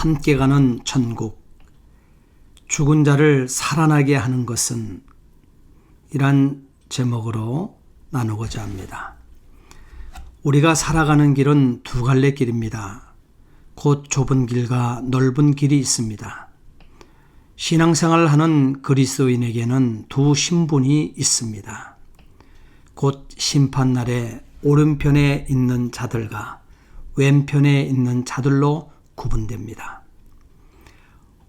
함께 가는 천국, 죽은 자를 살아나게 하는 것은, 이란 제목으로 나누고자 합니다. 우리가 살아가는 길은 두 갈래 길입니다. 곧 좁은 길과 넓은 길이 있습니다. 신앙생활을 하는 그리스도인에게는 두 신분이 있습니다. 곧 심판날에 오른편에 있는 자들과 왼편에 있는 자들로 구분됩니다.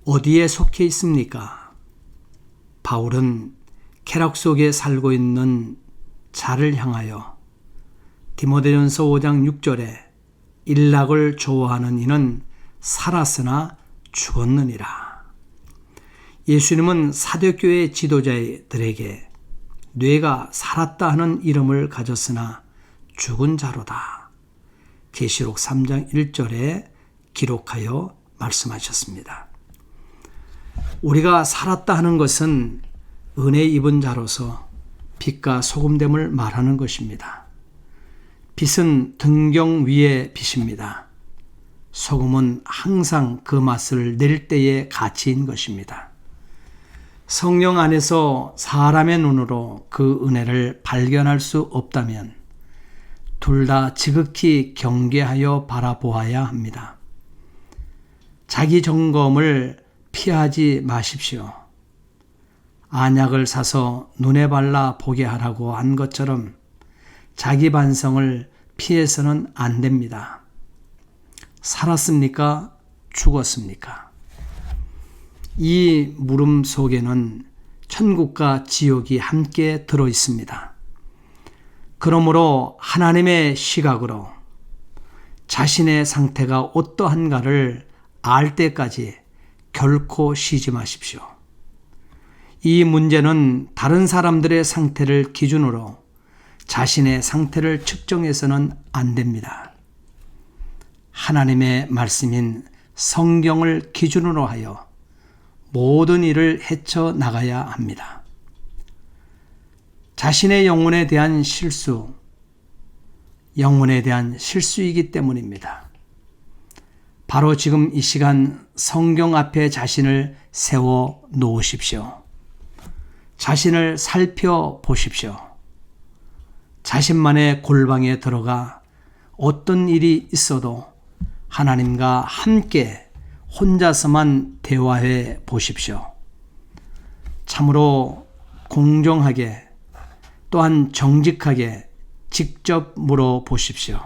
어디에 속해 있습니까? 바울은 쾌락 속에 살고 있는 자를 향하여 디모데전서 5장 6절에 일락을 좋아하는 이는 살았으나 죽었느니라. 예수님은 사도교회 지도자들에게 뇌가 살았다 하는 이름을 가졌으나 죽은 자로다. 계시록 3장 1절에 기록하여 말씀하셨습니다. 우리가 살았다 하는 것은 은혜 입은 자로서 빛과 소금됨을 말하는 것입니다. 빛은 등경 위의 빛입니다. 소금은 항상 그 맛을 낼 때의 가치인 것입니다. 성령 안에서 사람의 눈으로 그 은혜를 발견할 수 없다면 둘 다 지극히 경계하여 바라보아야 합니다. 자기 점검을 피하지 마십시오. 안약을 사서 눈에 발라 보게 하라고 한 것처럼 자기 반성을 피해서는 안 됩니다. 살았습니까? 죽었습니까? 이 물음 속에는 천국과 지옥이 함께 들어 있습니다. 그러므로 하나님의 시각으로 자신의 상태가 어떠한가를 알 때까지 결코 쉬지 마십시오. 이 문제는 다른 사람들의 상태를 기준으로 자신의 상태를 측정해서는 안 됩니다. 하나님의 말씀인 성경을 기준으로 하여 모든 일을 헤쳐나가야 합니다. 자신의 영혼에 대한 실수, 영혼에 대한 실수이기 때문입니다. 바로 지금 이 시간 성경 앞에 자신을 세워 놓으십시오. 자신을 살펴보십시오. 자신만의 골방에 들어가 어떤 일이 있어도 하나님과 함께 혼자서만 대화해 보십시오. 참으로 공정하게 또한 정직하게 직접 물어보십시오.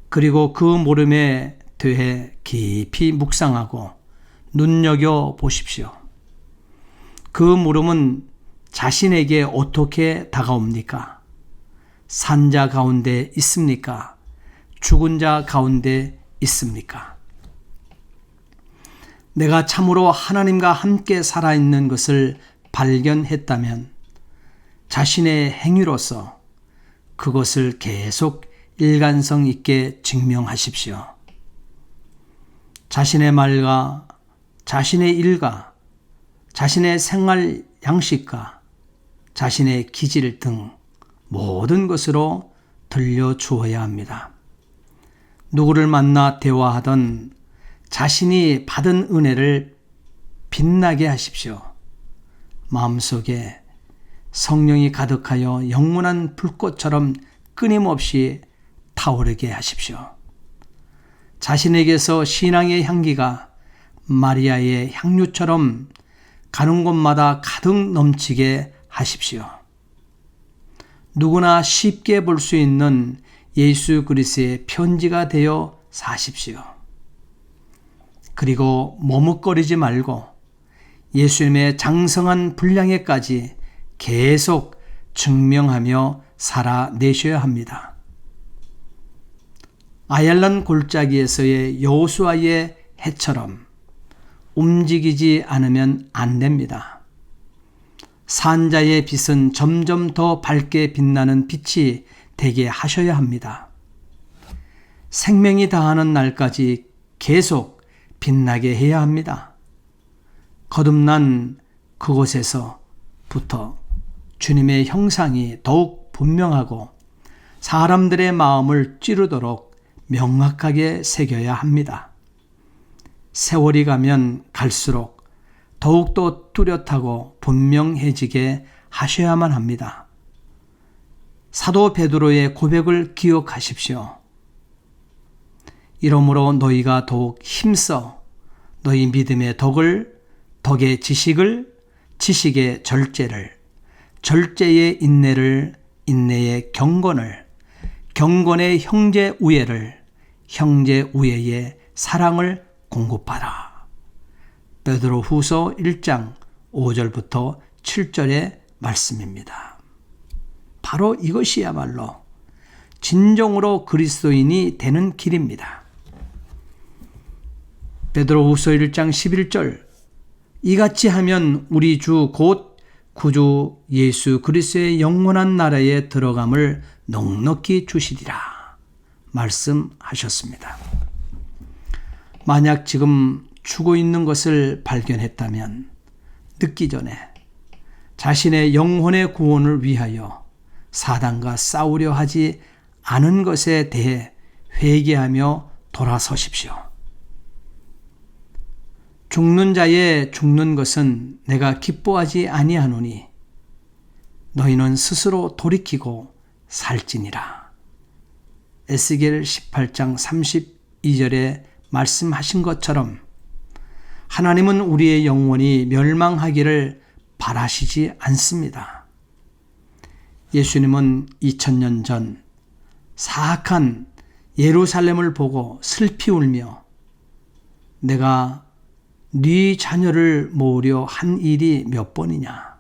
그리고 그 물음에 대해 깊이 묵상하고 눈여겨보십시오. 그 물음은 자신에게 어떻게 다가옵니까? 산자 가운데 있습니까? 죽은 자 가운데 있습니까? 내가 참으로 하나님과 함께 살아있는 것을 발견했다면 자신의 행위로서 그것을 계속 일관성 있게 증명하십시오. 자신의 말과 자신의 일과 자신의 생활 양식과 자신의 기질 등 모든 것으로 들려주어야 합니다. 누구를 만나 대화하던 자신이 받은 은혜를 빛나게 하십시오. 마음속에 성령이 가득하여 영원한 불꽃처럼 끊임없이 타오르게 하십시오. 자신에게서 신앙의 향기가 마리아의 향유처럼 가는 곳마다 가득 넘치게 하십시오. 누구나 쉽게 볼 수 있는 예수 그리스도의 편지가 되어 사십시오. 그리고 머뭇거리지 말고 예수님의 장성한 분량에까지 계속 증명하며 살아내셔야 합니다. 아얄란 골짜기에서의 여호수아의 해처럼 움직이지 않으면 안 됩니다. 산자의 빛은 점점 더 밝게 빛나는 빛이 되게 하셔야 합니다. 생명이 다하는 날까지 계속 빛나게 해야 합니다. 거듭난 그곳에서부터 주님의 형상이 더욱 분명하고 사람들의 마음을 찌르도록 명확하게 새겨야 합니다. 세월이 가면 갈수록 더욱더 뚜렷하고 분명해지게 하셔야만 합니다. 사도 베드로의 고백을 기억하십시오. 이러므로 너희가 더욱 힘써 너희 믿음의 덕을, 덕의 지식을, 지식의 절제를, 절제의 인내를, 인내의 경건을, 경건의 형제 우애를, 형제 우애의 사랑을 공급하라. 베드로 후서 1장 5절부터 7절의 말씀입니다. 바로 이것이야말로 진정으로 그리스도인이 되는 길입니다. 베드로 후서 1장 11절 이같이 하면 우리 주 곧 구주 예수 그리스도의 영원한 나라에 들어감을 넉넉히 주시리라 말씀하셨습니다. 만약 지금 죽어 있는 것을 발견했다면 늦기 전에 자신의 영혼의 구원을 위하여 사단과 싸우려 하지 않은 것에 대해 회개하며 돌아서십시오. 죽는 자의 죽는 것은 내가 기뻐하지 아니하노니 너희는 스스로 돌이키고 살지니라. 에스겔 18장 32절에 말씀하신 것처럼 하나님은 우리의 영혼이 멸망하기를 바라시지 않습니다. 예수님은 2000년 전 사악한 예루살렘을 보고 슬피 울며 내가 네 자녀를 모으려 한 일이 몇 번이냐.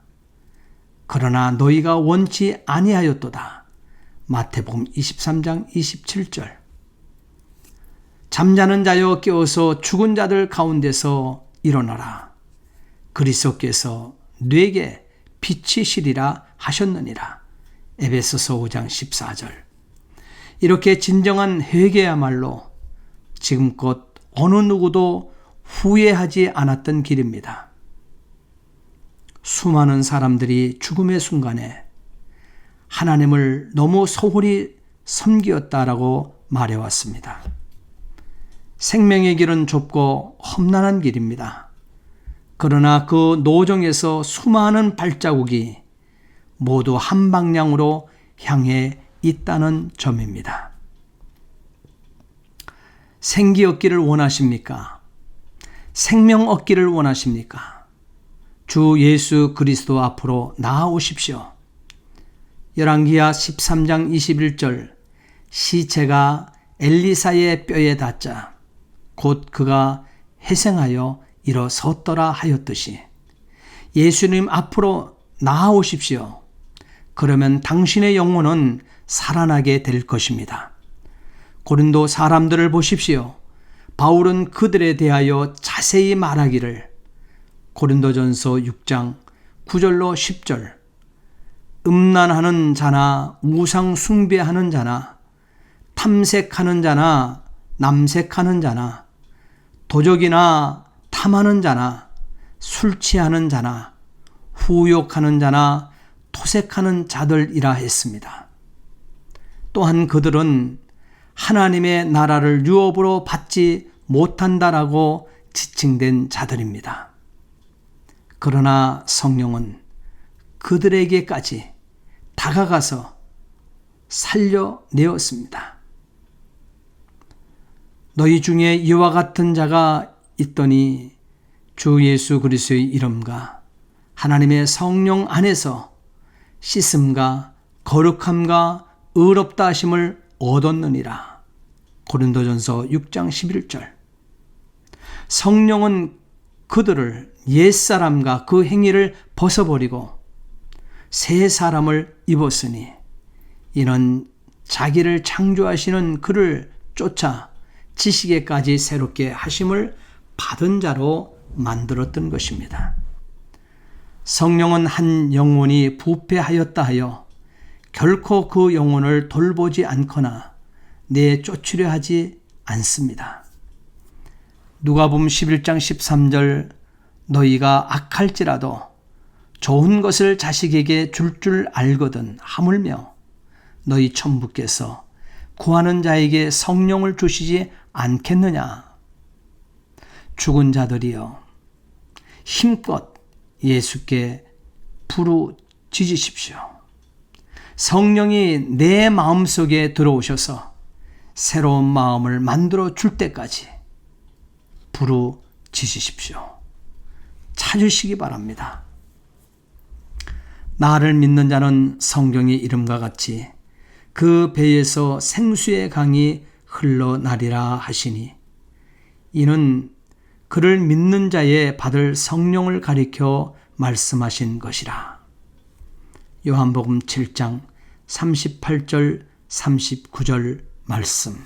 그러나 너희가 원치 아니하였도다. 마태복음 23장 27절. 잠자는 자여 깨어서 죽은 자들 가운데서 일어나라. 그리스도께서 뇌게 빛이시리라 하셨느니라. 에베소서 5장 14절. 이렇게 진정한 회개야말로 지금껏 어느 누구도 후회하지 않았던 길입니다. 수많은 사람들이 죽음의 순간에 하나님을 너무 소홀히 섬기었다라고 말해왔습니다. 생명의 길은 좁고 험난한 길입니다. 그러나 그 노정에서 수많은 발자국이 모두 한 방향으로 향해 있다는 점입니다. 생기 얻기를 원하십니까? 생명 얻기를 원하십니까? 주 예수 그리스도 앞으로 나아오십시오. 열왕기하 13장 21절 시체가 엘리사의 뼈에 닿자 곧 그가 회생하여 일어섰더라 하였듯이 예수님 앞으로 나아오십시오. 그러면 당신의 영혼은 살아나게 될 것입니다. 고린도 사람들을 보십시오. 바울은 그들에 대하여 자세히 말하기를 고린도전서 6장 9절로 10절 음란하는 자나 우상 숭배하는 자나 탐색하는 자나 남색하는 자나 도적이나 탐하는 자나 술 취하는 자나 후욕하는 자나 토색하는 자들이라 했습니다. 또한 그들은 하나님의 나라를 유업으로 받지 못한다라고 지칭된 자들입니다. 그러나 성령은 그들에게까지 다가가서 살려내었습니다. 너희 중에 이와 같은 자가 있더니 주 예수 그리스도의 이름과 하나님의 성령 안에서 씻음과 거룩함과 의롭다 하심을 얻었느니라. 고린도전서 6장 11절. 성령은 그들을 옛사람과 그 행위를 벗어버리고 새 사람을 입었으니 이는 자기를 창조하시는 그를 쫓아 지식에까지 새롭게 하심을 받은 자로 만들었던 것입니다. 성령은 한 영혼이 부패하였다 하여 결코 그 영혼을 돌보지 않거나 내쫓으려 하지 않습니다. 누가복음 11장 13절 너희가 악할지라도 좋은 것을 자식에게 줄 알거든 하물며 너희 천부께서 구하는 자에게 성령을 주시지 않겠느냐. 죽은 자들이여 힘껏 예수께 부르짖으십시오. 성령이 내 마음속에 들어오셔서 새로운 마음을 만들어 줄 때까지 부르짖으십시오. 찾으시기 바랍니다. 나를 믿는 자는 성경의 이름과 같이 그 배에서 생수의 강이 흘러나리라 하시니 이는 그를 믿는 자의 받을 성령을 가리켜 말씀하신 것이라. 요한복음 7장 38절 39절 말씀.